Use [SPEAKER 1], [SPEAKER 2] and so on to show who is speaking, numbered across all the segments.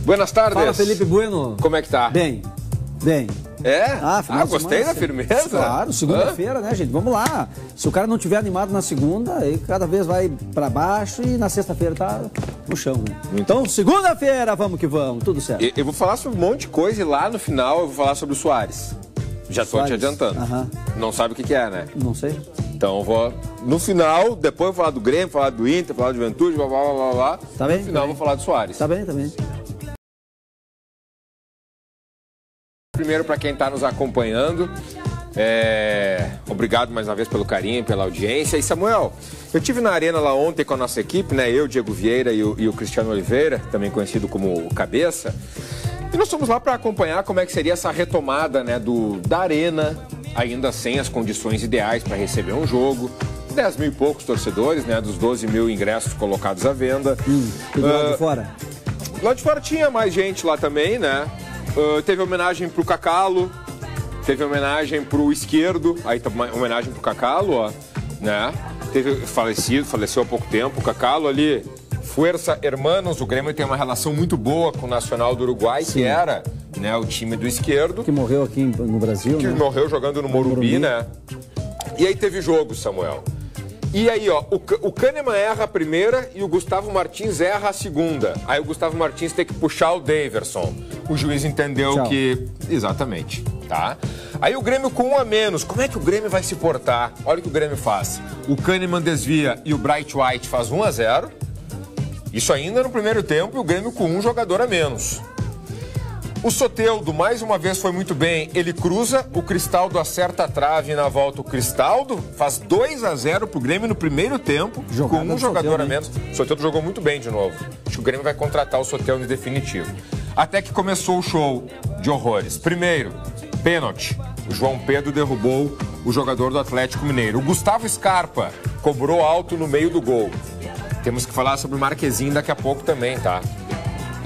[SPEAKER 1] Buenas tardes.
[SPEAKER 2] Fala, Felipe Bueno.
[SPEAKER 1] Como é que tá?
[SPEAKER 2] Bem, bem.
[SPEAKER 1] É?
[SPEAKER 2] Final de
[SPEAKER 1] gostei
[SPEAKER 2] semana,
[SPEAKER 1] da firmeza.
[SPEAKER 2] Claro, segunda-feira, né, gente? Vamos lá. Se o cara não tiver animado na segunda, aí cada vez vai pra baixo e na sexta-feira tá no chão, né? Então, segunda-feira, vamos que vamos, tudo certo.
[SPEAKER 1] Eu vou falar sobre um monte de coisa e lá no final eu vou falar sobre o Soares. Já tô te adiantando. Não sabe o que é, né?
[SPEAKER 2] Não sei.
[SPEAKER 1] Então eu vou, no final, depois eu vou falar do Grêmio, falar do Inter, falar do Juventude, blá, blá, blá, blá.
[SPEAKER 2] Tá bem?
[SPEAKER 1] No final eu vou falar do Soares.
[SPEAKER 2] Tá bem, tá bem.
[SPEAKER 1] Primeiro, para quem está nos acompanhando, obrigado mais uma vez pelo carinho e pela audiência. E Samuel, eu estive na arena lá ontem com a nossa equipe, né? Eu, Diego Vieira e o Cristiano Oliveira, também conhecido como Cabeça. E nós fomos lá para acompanhar como é que seria essa retomada, né, da arena, ainda sem as condições ideais para receber um jogo. 10 mil e poucos torcedores, né? Dos 12 mil ingressos colocados à venda.
[SPEAKER 2] Tudo lá de fora?
[SPEAKER 1] Lá de fora tinha mais gente lá também, né? Teve homenagem pro Cacalo, teve homenagem pro Esquerdo, aí tá uma homenagem pro Cacalo, ó, né? Teve faleceu há pouco tempo, o Cacalo ali, Fuerza Hermanos, o Grêmio tem uma relação muito boa com o Nacional do Uruguai,
[SPEAKER 2] Sim.
[SPEAKER 1] que era, né, o time do Esquerdo.
[SPEAKER 2] Que morreu aqui no Brasil,
[SPEAKER 1] que
[SPEAKER 2] né?
[SPEAKER 1] morreu jogando no Morumbi, né? E aí teve jogo, Samuel. E aí, ó, o Kahneman erra a primeira e o Gustavo Martins erra a segunda. Aí o Gustavo Martins tem que puxar o Daverson. O juiz entendeu que... Exatamente, tá? Aí o Grêmio com 1 a menos. Como é que o Grêmio vai se portar? Olha o que o Grêmio faz. O Kahneman desvia e o Bright White faz 1 a 0. Isso ainda no primeiro tempo e o Grêmio com 1 jogador a menos. O Soteldo, mais uma vez, foi muito bem. Ele cruza, o Cristaldo acerta a trave e na volta o Cristaldo faz 2 a 0 pro Grêmio no primeiro tempo, com um jogador a menos. O Soteldo jogou muito bem de novo. Acho que o Grêmio vai contratar o Soteldo em definitivo. Até que começou o show de horrores. Primeiro, pênalti. O João Pedro derrubou o jogador do Atlético Mineiro. O Gustavo Scarpa cobrou alto no meio do gol. Temos que falar sobre o Marquezinho daqui a pouco também, tá?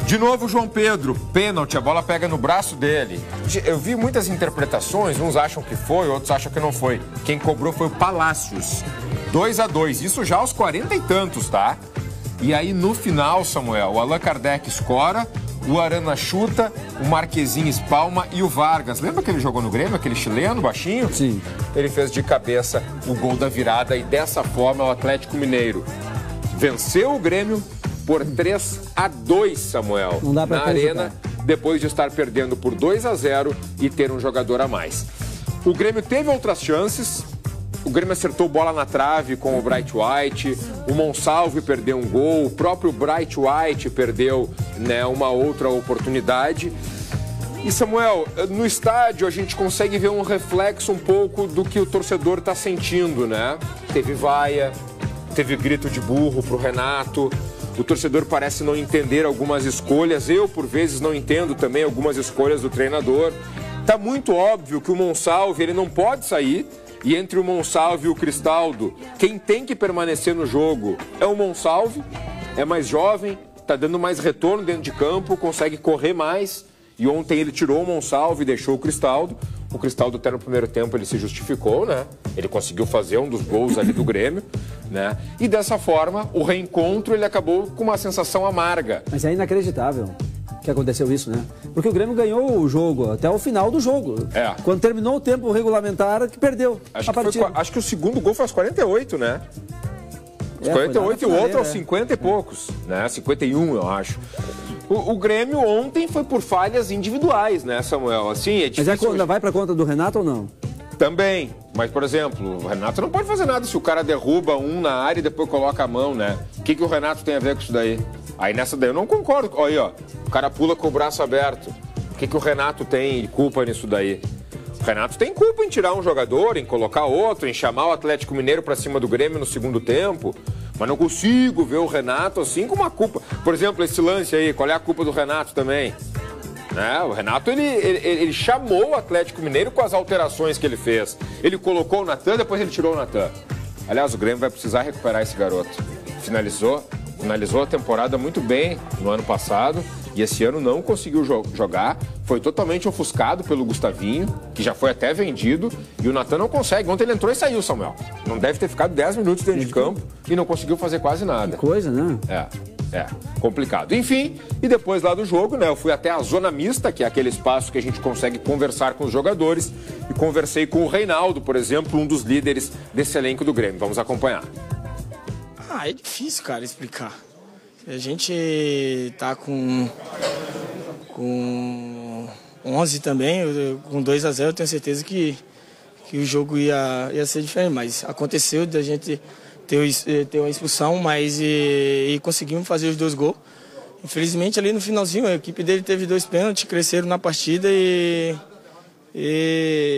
[SPEAKER 1] De novo, João Pedro, pênalti, a bola pega no braço dele. Eu vi muitas interpretações, uns acham que foi, outros acham que não foi. Quem cobrou foi o Palácios. 2 a 2, isso já aos 40 e tantos, tá? E aí no final, Samuel, o Allan Kardec escora, o Arana chuta, o Marquezinho espalma e o Vargas. Lembra que ele jogou no Grêmio, aquele chileno baixinho?
[SPEAKER 2] Sim.
[SPEAKER 1] Ele fez de cabeça o gol da virada e dessa forma o Atlético Mineiro venceu o Grêmio por 3 a 2, Samuel,
[SPEAKER 2] não dá pra
[SPEAKER 1] na arena, depois de estar perdendo por 2 a 0 e ter um jogador a mais. O Grêmio teve outras chances, o Grêmio acertou bola na trave com o Bright White, o Monsalve perdeu um gol, o próprio Bright White perdeu, né, uma outra oportunidade. E, Samuel, no estádio a gente consegue ver um reflexo um pouco do que o torcedor está sentindo, né? Teve vaia, teve grito de burro pro Renato. O torcedor parece não entender algumas escolhas. Eu, por vezes, não entendo também algumas escolhas do treinador. Tá muito óbvio que o Monsalve, ele não pode sair. E entre o Monsalve e o Cristaldo, quem tem que permanecer no jogo é o Monsalve. É mais jovem, tá dando mais retorno dentro de campo, consegue correr mais. E ontem ele tirou o Monsalve e deixou o Cristaldo. O Cristaldo até no primeiro tempo ele se justificou, né? Ele conseguiu fazer um dos gols ali do Grêmio, né? E dessa forma, o reencontro ele acabou com uma sensação amarga.
[SPEAKER 2] Mas é inacreditável que aconteceu isso, né? Porque o Grêmio ganhou o jogo até o final do jogo. Quando terminou o tempo regulamentar, que perdeu a partida.
[SPEAKER 1] Acho que o segundo gol foi aos 48, né? Os 48 e o outro aos 50 e poucos, né? 51, eu acho. O Grêmio ontem foi por falhas individuais, né, Samuel? Assim, é difícil.
[SPEAKER 2] Mas vai pra conta do Renato ou não?
[SPEAKER 1] Também. Mas, por exemplo, o Renato não pode fazer nada se o cara derruba um na área e depois coloca a mão, né? O que o Renato tem a ver com isso daí? Aí nessa daí eu não concordo. Olha aí, ó. O cara pula com o braço aberto. O que o Renato tem culpa nisso daí? O Renato tem culpa em tirar um jogador, em colocar outro, em chamar o Atlético Mineiro pra cima do Grêmio no segundo tempo. Mas não consigo ver o Renato assim com uma culpa. Por exemplo, esse lance aí, qual é a culpa do Renato também? O Renato, ele chamou o Atlético Mineiro com as alterações que ele fez. Ele colocou o Natan, depois ele tirou o Natan. Aliás, o Grêmio vai precisar recuperar esse garoto. Finalizou a temporada muito bem no ano passado e esse ano não conseguiu jogar. Foi totalmente ofuscado pelo Gustavinho, que já foi até vendido, e o Natan não consegue. Ontem ele entrou e saiu, Samuel. Não deve ter ficado 10 minutos dentro de campo e não conseguiu fazer quase nada.
[SPEAKER 2] Que coisa, né?
[SPEAKER 1] É. complicado. Enfim, e depois lá do jogo, né, eu fui até a zona mista, que é aquele espaço que a gente consegue conversar com os jogadores, e conversei com o Reinaldo, por exemplo, um dos líderes desse elenco do Grêmio. Vamos acompanhar.
[SPEAKER 3] É difícil, cara, explicar. A gente tá com 11 também, com 2-0, eu tenho certeza que o jogo ia ser diferente, mas aconteceu da gente ter uma expulsão, mas e conseguimos fazer os 2 gols. Infelizmente, ali no finalzinho, a equipe dele teve 2 pênaltis, cresceram na partida e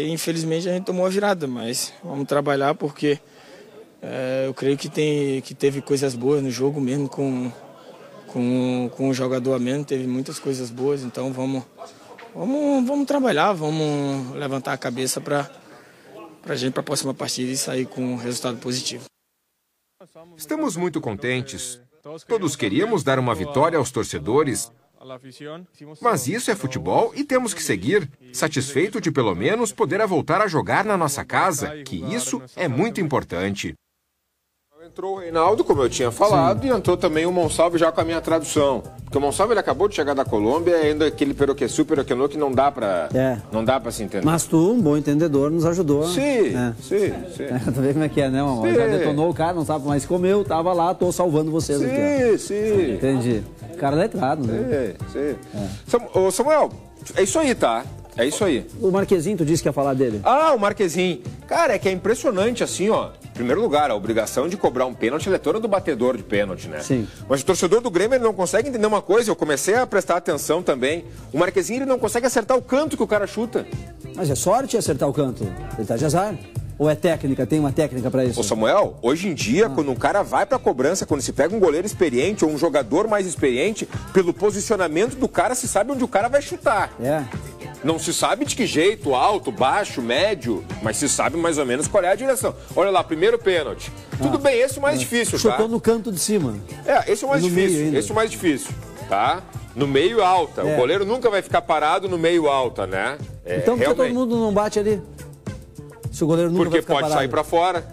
[SPEAKER 3] infelizmente a gente tomou a virada, mas vamos trabalhar porque eu creio que teve coisas boas no jogo mesmo com o jogador a menos, teve muitas coisas boas, então vamos trabalhar, vamos levantar a cabeça para a próxima partida e sair com um resultado positivo.
[SPEAKER 1] Estamos muito contentes. Todos queríamos dar uma vitória aos torcedores, mas isso é futebol e temos que seguir, satisfeito de pelo menos poder voltar a jogar na nossa casa, que isso é muito importante. Entrou o Reinaldo, como eu tinha falado, e entrou também o Monsalve já com a minha tradução. Porque o Monsalve ele acabou de chegar da Colômbia, ainda aquele peroqueçu, peroquenô que não dá pra se entender.
[SPEAKER 2] Mas tu, um bom entendedor, nos ajudou.
[SPEAKER 1] Sim.
[SPEAKER 2] Tu vê como é que é, né, mamãe? Já detonou o cara, não sabe mais como eu tava lá, tô salvando vocês aqui.
[SPEAKER 1] Sim.
[SPEAKER 2] Entendi. O cara é letrado, né?
[SPEAKER 1] Sim. Ô, Samuel, é isso aí, tá? É isso aí.
[SPEAKER 2] O Marquezinho, tu disse que ia falar dele?
[SPEAKER 1] O Marquezinho. Cara, é que é impressionante, assim, ó. Em primeiro lugar, a obrigação de cobrar um pênalti é toda do batedor de pênalti, né?
[SPEAKER 2] Sim.
[SPEAKER 1] Mas o torcedor do Grêmio ele não consegue entender uma coisa, eu comecei a prestar atenção também. O Marquezinho ele não consegue acertar o canto que o cara chuta.
[SPEAKER 2] Mas é sorte acertar o canto. Ele tá de azar. Ou é técnica? Tem uma técnica pra isso?
[SPEAKER 1] Ô Samuel, hoje em dia, quando um cara vai pra cobrança, quando se pega um goleiro experiente ou um jogador mais experiente, pelo posicionamento do cara, se sabe onde o cara vai chutar. Não se sabe de que jeito, alto, baixo, médio, mas se sabe mais ou menos qual é a direção. Olha lá, primeiro pênalti. Tudo bem, esse é o mais difícil, tá?
[SPEAKER 2] Chutou no canto de cima.
[SPEAKER 1] Esse é o mais difícil, esse é o mais difícil, tá? No meio alta. O goleiro nunca vai ficar parado no meio alta, né?
[SPEAKER 2] Então por que todo mundo não bate ali? Se o goleiro nunca vai ficar parado.
[SPEAKER 1] Porque pode sair pra fora.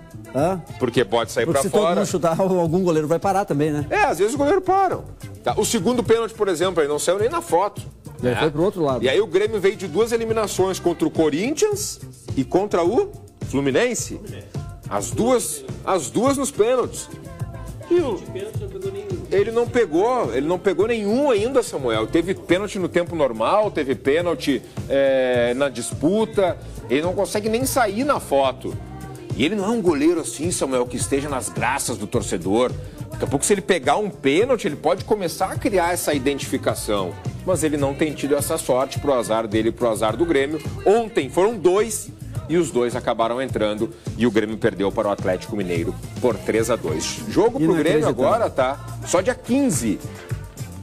[SPEAKER 1] Porque pode sair pra fora.
[SPEAKER 2] Se todo mundo chutar, algum goleiro vai parar também, né?
[SPEAKER 1] Às vezes o goleiro param. Tá? O segundo pênalti, por exemplo, ele não saiu nem na foto.
[SPEAKER 2] Ele foi pro outro lado.
[SPEAKER 1] E aí o Grêmio veio de 2 eliminações contra o Corinthians e contra o Fluminense. As duas nos pênaltis. Ele não pegou nenhum ainda, Samuel. Teve pênalti no tempo normal, teve pênalti na disputa. Ele não consegue nem sair na foto. E ele não é um goleiro assim, Samuel, que esteja nas graças do torcedor. Daqui a pouco, se ele pegar um pênalti, ele pode começar a criar essa identificação. Mas ele não tem tido essa sorte pro azar dele e pro azar do Grêmio. Ontem foram 2 e os 2 acabaram entrando e o Grêmio perdeu para o Atlético Mineiro por 3-2. Jogo pro Grêmio agora, tá? Só dia 15.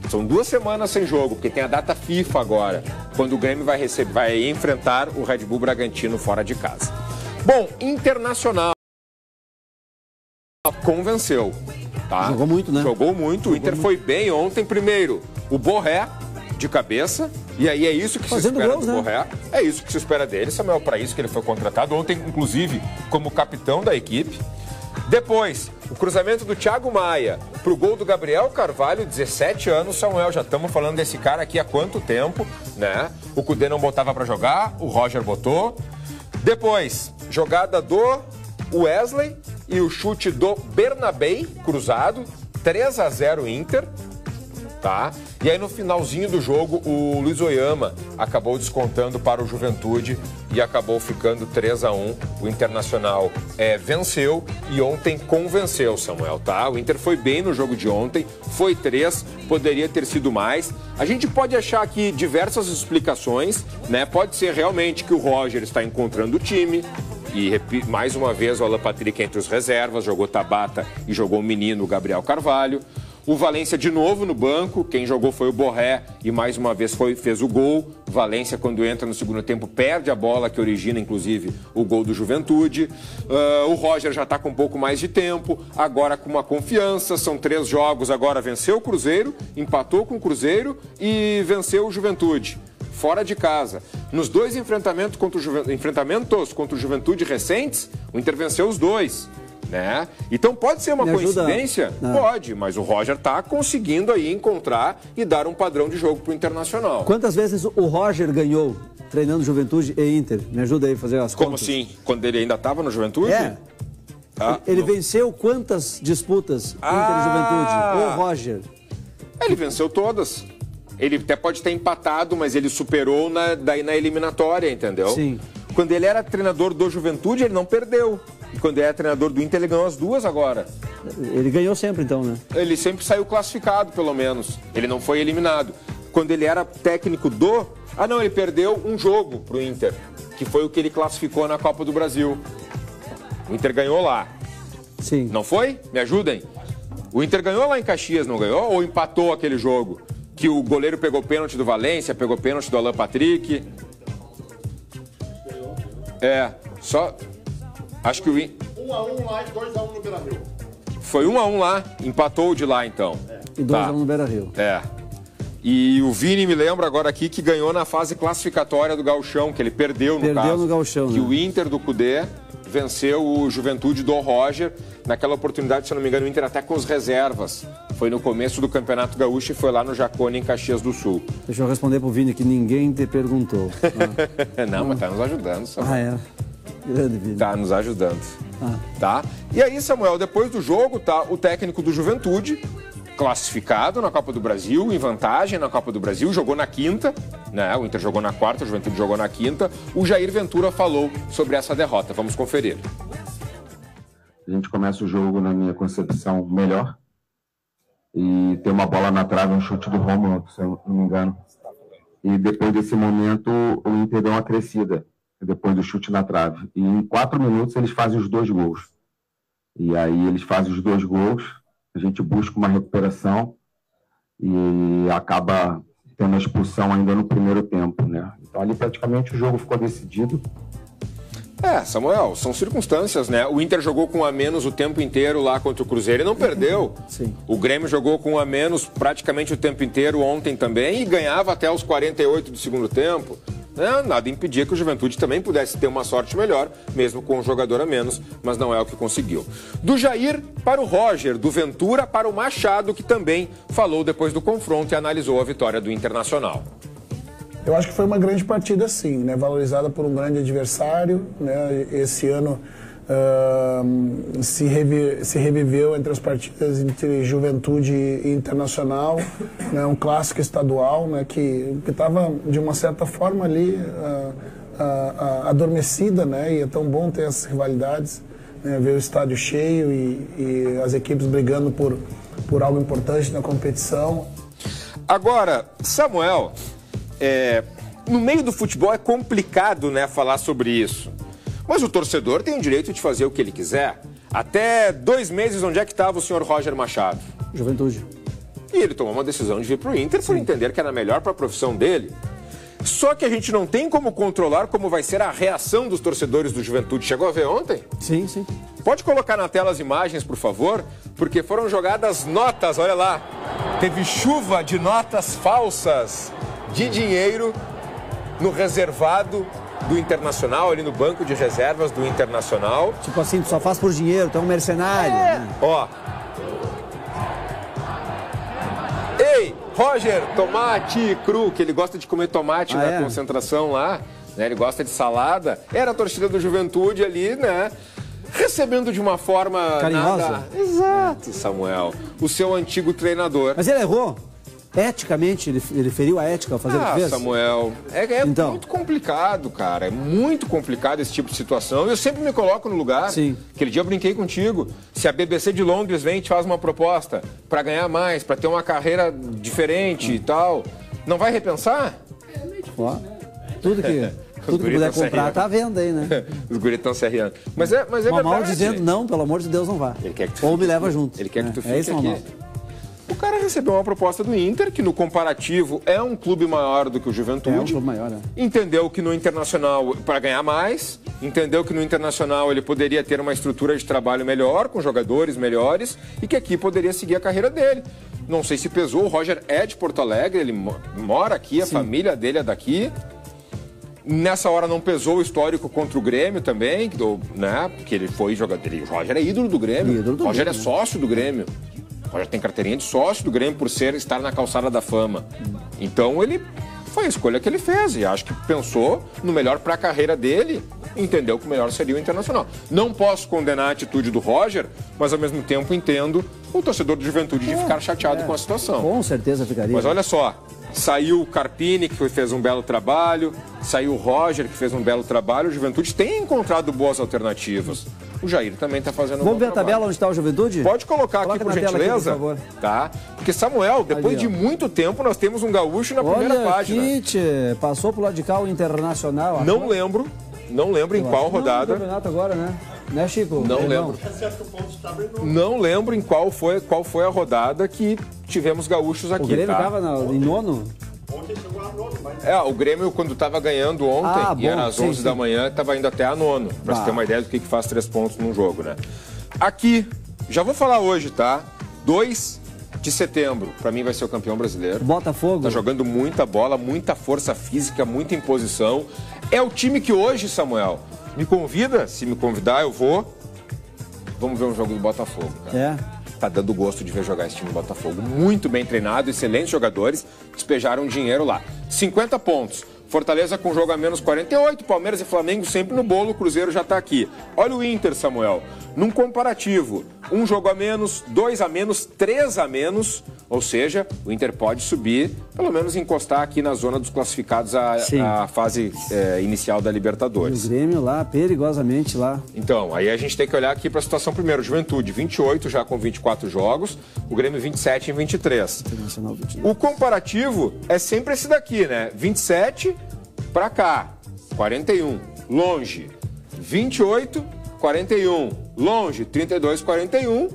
[SPEAKER 1] São 2 semanas sem jogo, porque tem a data FIFA agora, quando o Grêmio vai enfrentar o Red Bull Bragantino fora de casa. Bom, Internacional convenceu. Tá?
[SPEAKER 2] Jogou muito, né?
[SPEAKER 1] Jogou muito. O Inter foi bem ontem. Primeiro, o Borré de cabeça. E aí é isso que se espera do Borré. É isso que se espera dele, Samuel. Para isso que ele foi contratado. Ontem, inclusive, como capitão da equipe. Depois, o cruzamento do Thiago Maia pro gol do Gabriel Carvalho, 17 anos, Samuel. Já estamos falando desse cara aqui há quanto tempo, né? O Cudê não botava para jogar, o Roger botou. Depois, jogada do Wesley e o chute do Bernabé, cruzado, 3-0 Inter, tá? E aí no finalzinho do jogo, o Luiz Oyama acabou descontando para o Juventude e acabou ficando 3-1. O Internacional venceu e ontem convenceu, Samuel, tá? O Inter foi bem no jogo de ontem, foi 3, poderia ter sido mais. A gente pode achar aqui diversas explicações, né? Pode ser realmente que o Roger está encontrando o time. E mais uma vez o Alan Patrick entre os reservas, jogou Tabata e jogou o menino Gabriel Carvalho. O Valência de novo no banco, quem jogou foi o Borré e mais uma vez fez o gol. Valência, quando entra no segundo tempo, perde a bola, que origina inclusive o gol do Juventude. O Roger já está com um pouco mais de tempo, agora com uma confiança, são 3 jogos, agora venceu o Cruzeiro, empatou com o Cruzeiro e venceu o Juventude. Fora de casa. Nos 2 enfrentamentos contra o Juventude recentes, o Inter venceu os 2. né? Então pode ser uma coincidência? Pode, mas o Roger está conseguindo aí encontrar e dar um padrão de jogo para o Internacional.
[SPEAKER 2] Quantas vezes o Roger ganhou treinando Juventude e Inter? Me ajuda aí a fazer as contas.
[SPEAKER 1] Como assim? Quando ele ainda estava no Juventude?
[SPEAKER 2] Ele venceu quantas disputas Inter e Juventude? O Roger.
[SPEAKER 1] Ele venceu todas. Ele até pode ter empatado, mas ele superou daí na eliminatória, entendeu?
[SPEAKER 2] Sim.
[SPEAKER 1] Quando ele era treinador do Juventude, ele não perdeu. E quando ele era treinador do Inter, ele ganhou as duas agora.
[SPEAKER 2] Ele ganhou sempre, então, né?
[SPEAKER 1] Ele sempre saiu classificado, pelo menos. Ele não foi eliminado. Quando ele era técnico do... não, ele perdeu um jogo pro Inter, que foi o que ele classificou na Copa do Brasil. O Inter ganhou lá.
[SPEAKER 2] Sim.
[SPEAKER 1] Não foi? Me ajudem. O Inter ganhou lá em Caxias, não ganhou? Ou empatou aquele jogo? Que o goleiro pegou pênalti do Valência, pegou pênalti do Alan Patrick. Só... Acho que o...
[SPEAKER 4] 1-1 lá e 2-1 no Beira-Rio.
[SPEAKER 1] Foi 1-1 lá, empatou de lá, então.
[SPEAKER 2] E 2-1 no Beira-Rio.
[SPEAKER 1] E o Vini me lembra agora aqui que ganhou na fase classificatória do Gauchão, que ele perdeu no caso.
[SPEAKER 2] Perdeu no Gauchão,
[SPEAKER 1] que o Inter do Cudê venceu o Juventude do Roger. Naquela oportunidade, se eu não me engano, o Inter até com as reservas. Foi no começo do Campeonato Gaúcho e foi lá no Jacone, em Caxias do Sul.
[SPEAKER 2] Deixa eu responder pro Vini que ninguém te perguntou.
[SPEAKER 1] Não, mas tá nos ajudando, Samuel.
[SPEAKER 2] Grande Vini.
[SPEAKER 1] Tá nos ajudando. Tá? E aí, Samuel, depois do jogo, tá o técnico do Juventude, classificado na Copa do Brasil, em vantagem na Copa do Brasil, jogou na quinta, né? O Inter jogou na quarta, o Juventude jogou na quinta. O Jair Ventura falou sobre essa derrota. Vamos conferir.
[SPEAKER 5] A gente começa o jogo, na minha concepção, melhor. E tem uma bola na trave, um chute do Rômulo, se eu não me engano. E depois desse momento, o Inter deu uma crescida, depois do chute na trave. E em 4 minutos eles fazem os 2 gols. E aí eles fazem os 2 gols, a gente busca uma recuperação e acaba tendo a expulsão ainda no primeiro tempo, né? Então ali praticamente o jogo ficou decidido.
[SPEAKER 1] Samuel, são circunstâncias, né? O Inter jogou com um a menos o tempo inteiro lá contra o Cruzeiro e não perdeu.
[SPEAKER 2] Sim.
[SPEAKER 1] O Grêmio jogou com um a menos praticamente o tempo inteiro ontem também e ganhava até os 48 do segundo tempo. Nada impedia que o Juventude também pudesse ter uma sorte melhor, mesmo com um jogador a menos, mas não é o que conseguiu. Do Jair para o Roger, do Ventura para o Machado, que também falou depois do confronto e analisou a vitória do Internacional.
[SPEAKER 6] Eu acho que foi uma grande partida, sim, né? Valorizada por um grande adversário, né? Esse ano se reviveu entre as partidas entre Juventude e Internacional, né? Um clássico estadual, né? Que estava, de uma certa forma, ali adormecida, né? E é tão bom ter essas rivalidades, né? Ver o estádio cheio e as equipes brigando por algo importante na competição.
[SPEAKER 1] Agora, Samuel... no meio do futebol é complicado, né, falar sobre isso. Mas o torcedor tem o direito de fazer o que ele quiser. Até 2 meses, onde é que estava o senhor Roger Machado?
[SPEAKER 2] Juventude.
[SPEAKER 1] E ele tomou uma decisão de vir para o Inter por entender que era melhor para a profissão dele. Só que a gente não tem como controlar como vai ser a reação dos torcedores do Juventude. Chegou a ver ontem?
[SPEAKER 2] Sim, sim.
[SPEAKER 1] Pode colocar na tela as imagens, por favor? Porque foram jogadas notas, olha lá. Teve chuva de notas falsas de dinheiro no reservado do Internacional, ali no banco de reservas do Internacional.
[SPEAKER 2] Tipo assim, tu só faz por dinheiro, tu é um mercenário. Né?
[SPEAKER 1] Ó. Ei, Roger, tomate cru, que ele gosta de comer tomate na concentração lá, né? Ele gosta de salada. Era a torcida do Juventude ali, né? Recebendo de uma forma...
[SPEAKER 2] carinhosa.
[SPEAKER 1] Exato, Samuel. O seu antigo treinador.
[SPEAKER 2] Mas ele errou. Eticamente, ele feriu a ética ao fazer o que fez?
[SPEAKER 1] Samuel,
[SPEAKER 2] então,
[SPEAKER 1] muito complicado, cara. É muito complicado esse tipo de situação. Eu sempre me coloco no lugar.
[SPEAKER 2] Sim.
[SPEAKER 1] Aquele dia eu brinquei contigo. Se a BBC de Londres vem e te faz uma proposta para ganhar mais, para ter uma carreira diferente e tal, não vai repensar?
[SPEAKER 2] Ó, tudo que puder comprar tá à venda aí, né?
[SPEAKER 1] Os guris estão se arriando. Mas é verdade.
[SPEAKER 2] Mal dizendo, não, pelo amor de Deus, não vá.
[SPEAKER 1] Ele quer que tu
[SPEAKER 2] Ou me leva junto.
[SPEAKER 1] Ele quer que tu fique
[SPEAKER 2] esse
[SPEAKER 1] aqui. O cara recebeu uma proposta do Inter, que no comparativo é um clube maior do que o Juventude.
[SPEAKER 2] É um clube maior,
[SPEAKER 1] Entendeu que no Internacional, para ganhar mais, entendeu que no Internacional ele poderia ter uma estrutura de trabalho melhor, com jogadores melhores, e que aqui poderia seguir a carreira dele. Não sei se pesou, o Roger é de Porto Alegre, ele mora aqui, a família dele é daqui. Nessa hora não pesou o histórico contra o Grêmio também, né? Porque ele foi jogador. O Roger é ídolo do Grêmio. O Roger é sócio do Grêmio. O Roger tem carteirinha de sócio do Grêmio por estar na calçada da fama. Então ele foi a escolha que ele fez. E acho que pensou no melhor para a carreira dele. Entendeu que o melhor seria o Internacional. Não posso condenar a atitude do Roger, mas ao mesmo tempo entendo o torcedor do Juventude de ficar chateado com a situação.
[SPEAKER 2] Com certeza ficaria.
[SPEAKER 1] Mas olha só. Saiu o Carpini, que fez um belo trabalho. Saiu o Roger, que fez um belo trabalho. O Juventude tem encontrado boas alternativas. O Jair também está fazendo um bom trabalho.
[SPEAKER 2] Vamos ver a tabela onde está o Juventude?
[SPEAKER 1] Pode colocar aqui, por gentileza.
[SPEAKER 2] Aqui, por favor.
[SPEAKER 1] Tá? Porque, Samuel, depois de muito tempo, nós temos um gaúcho na primeira página.
[SPEAKER 2] Olha, passou pro lado de cá o Internacional.
[SPEAKER 1] Não lembro em qual rodada.
[SPEAKER 2] No campeonato agora, né? Né, Chico?
[SPEAKER 1] Não lembro. Não lembro em qual foi a rodada que tivemos gaúchos aqui.
[SPEAKER 2] O Grêmio
[SPEAKER 1] estava
[SPEAKER 2] em nono?
[SPEAKER 4] Ontem chegou a nono, mas...
[SPEAKER 1] O Grêmio, quando estava ganhando ontem, e era às 11 da manhã, estava indo até a nono. Pra você ter uma ideia do que faz 3 pontos num jogo, né? Aqui, já vou falar hoje, tá? 2 de setembro, pra mim vai ser o campeão brasileiro.
[SPEAKER 2] Botafogo.
[SPEAKER 1] Tá jogando muita bola, muita força física, muita imposição. É o time que hoje, Samuel, me convida, se me convidar eu vou. Vamos ver um jogo do Botafogo, cara. Tá dando gosto de ver jogar esse time do Botafogo. Muito bem treinado, excelentes jogadores, despejaram dinheiro lá. 50 pontos. Fortaleza com jogo a menos 48, Palmeiras e Flamengo sempre no bolo, o Cruzeiro já tá aqui. Olha o Inter, Samuel. Num comparativo, 1 jogo a menos, 2 a menos, 3 a menos, ou seja, o Inter pode subir, pelo menos encostar aqui na zona dos classificados à fase inicial da Libertadores.
[SPEAKER 2] E o Grêmio lá, perigosamente lá.
[SPEAKER 1] Então, aí a gente tem que olhar aqui para a situação primeiro. Juventude, 28 já com 24 jogos, o Grêmio 27 em 23. O comparativo é sempre esse daqui, né? 27 para cá, 41, longe, 28, 41, longe, 32, 41,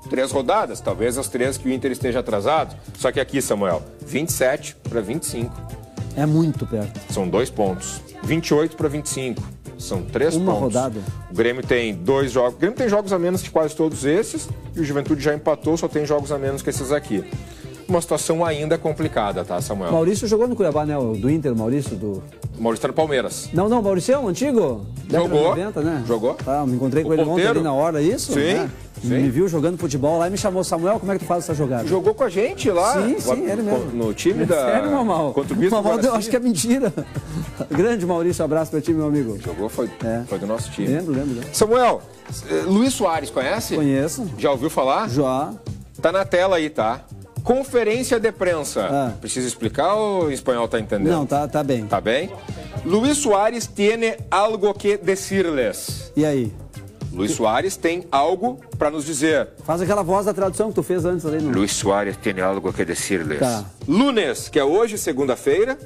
[SPEAKER 1] 3 rodadas, talvez as 3 que o Inter esteja atrasado. Só que aqui, Samuel, 27 para 25.
[SPEAKER 2] É muito perto.
[SPEAKER 1] São 2 pontos. 28 para 25. São 3 pontos.
[SPEAKER 2] Uma rodada.
[SPEAKER 1] O Grêmio tem 2 jogos. O Grêmio tem jogos a menos que quase todos esses. E o Juventude já empatou, só tem jogos a menos que esses aqui. Uma situação ainda complicada, tá, Samuel?
[SPEAKER 2] Maurício jogou no Cuiabá, né? Do Inter, Maurício
[SPEAKER 1] tá no Palmeiras.
[SPEAKER 2] Não, Maurício é um antigo?
[SPEAKER 1] Jogou.
[SPEAKER 2] 90, né?
[SPEAKER 1] Jogou.
[SPEAKER 2] Me encontrei com ele ontem ali na hora, isso?
[SPEAKER 1] Sim.
[SPEAKER 2] Né? Me viu jogando futebol lá e me chamou, Samuel, como é que tu faz essa jogada?
[SPEAKER 1] Jogou com a gente lá.
[SPEAKER 2] Sim, ele mesmo.
[SPEAKER 1] No time da...
[SPEAKER 2] Sério, Mamal?
[SPEAKER 1] Contra o Bispo
[SPEAKER 2] Mamal, eu acho que é mentira. Grande Maurício, abraço pra ti, meu amigo.
[SPEAKER 1] Jogou, foi do nosso time.
[SPEAKER 2] Lembro.
[SPEAKER 1] Samuel, Luiz Soares, conhece?
[SPEAKER 2] Conheço.
[SPEAKER 1] Já ouviu falar?
[SPEAKER 2] Já.
[SPEAKER 1] Tá na tela aí, tá? Conferência de prensa. Precisa explicar ou o espanhol tá entendendo?
[SPEAKER 2] Não, tá bem.
[SPEAKER 1] Tá bem? Luiz Soares tiene algo que decirles.
[SPEAKER 2] E aí?
[SPEAKER 1] Luiz Soares tem algo para nos dizer.
[SPEAKER 2] Faz aquela voz da tradução que tu fez antes ali. No...
[SPEAKER 1] Luiz Soares tem algo que decirles.
[SPEAKER 2] Tá.
[SPEAKER 1] Lunes, que é hoje, segunda-feira,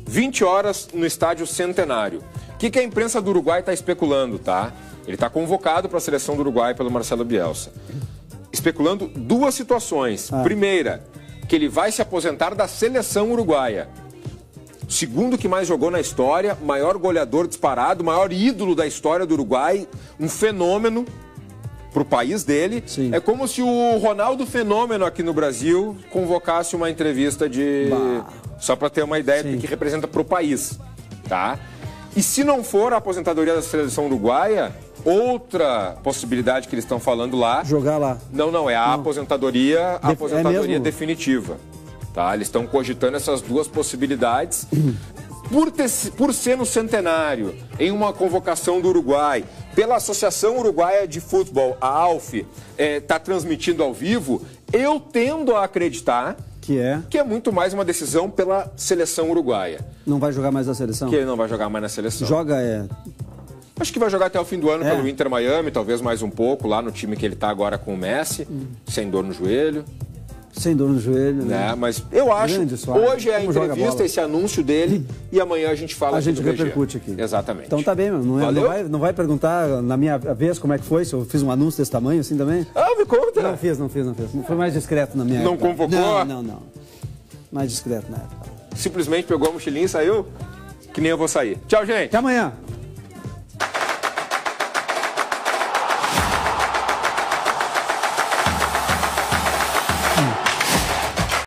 [SPEAKER 1] 20 horas no estádio Centenário. O que a imprensa do Uruguai está especulando, tá? Ele está convocado para a seleção do Uruguai pelo Marcelo Bielsa. Especulando 2 situações. Primeira, que ele vai se aposentar da seleção uruguaia. Segundo que mais jogou na história, maior goleador disparado, maior ídolo da história do Uruguai, um fenômeno pro país dele.
[SPEAKER 2] Sim.
[SPEAKER 1] É como se o Ronaldo Fenômeno aqui no Brasil convocasse uma entrevista de... Só para ter uma ideia do que representa pro país, tá? E se não for a aposentadoria da seleção uruguaia, outra possibilidade que eles estão falando lá...
[SPEAKER 2] Jogar lá.
[SPEAKER 1] Não, é a aposentadoria definitiva. Tá? Eles estão cogitando essas 2 possibilidades. Por ser no Centenário, em uma convocação do Uruguai, pela Associação Uruguaia de Futebol, a AUF, está transmitindo ao vivo, eu tendo a acreditar que é muito mais uma decisão pela seleção uruguaia.
[SPEAKER 2] Não vai jogar mais na seleção?
[SPEAKER 1] Que ele não vai jogar mais na seleção. Acho que vai jogar até o fim do ano pelo Inter Miami, talvez mais um pouco, lá no time que ele está agora com o Messi, sem dor no joelho.
[SPEAKER 2] Sem dor no joelho, né?
[SPEAKER 1] Mas eu acho, hoje é a entrevista, esse anúncio dele, e amanhã a gente fala
[SPEAKER 2] aqui. A gente repercute aqui.
[SPEAKER 1] Exatamente.
[SPEAKER 2] Então tá bem, não vai perguntar na minha vez como é que foi, se eu fiz um anúncio desse tamanho assim também?
[SPEAKER 1] Me conta.
[SPEAKER 2] Não fiz. Foi mais discreto na minha época.
[SPEAKER 1] Não convocou?
[SPEAKER 2] Não. Mais discreto na época.
[SPEAKER 1] Simplesmente pegou a mochilinha e saiu? Que nem eu vou sair. Tchau, gente.
[SPEAKER 2] Até amanhã.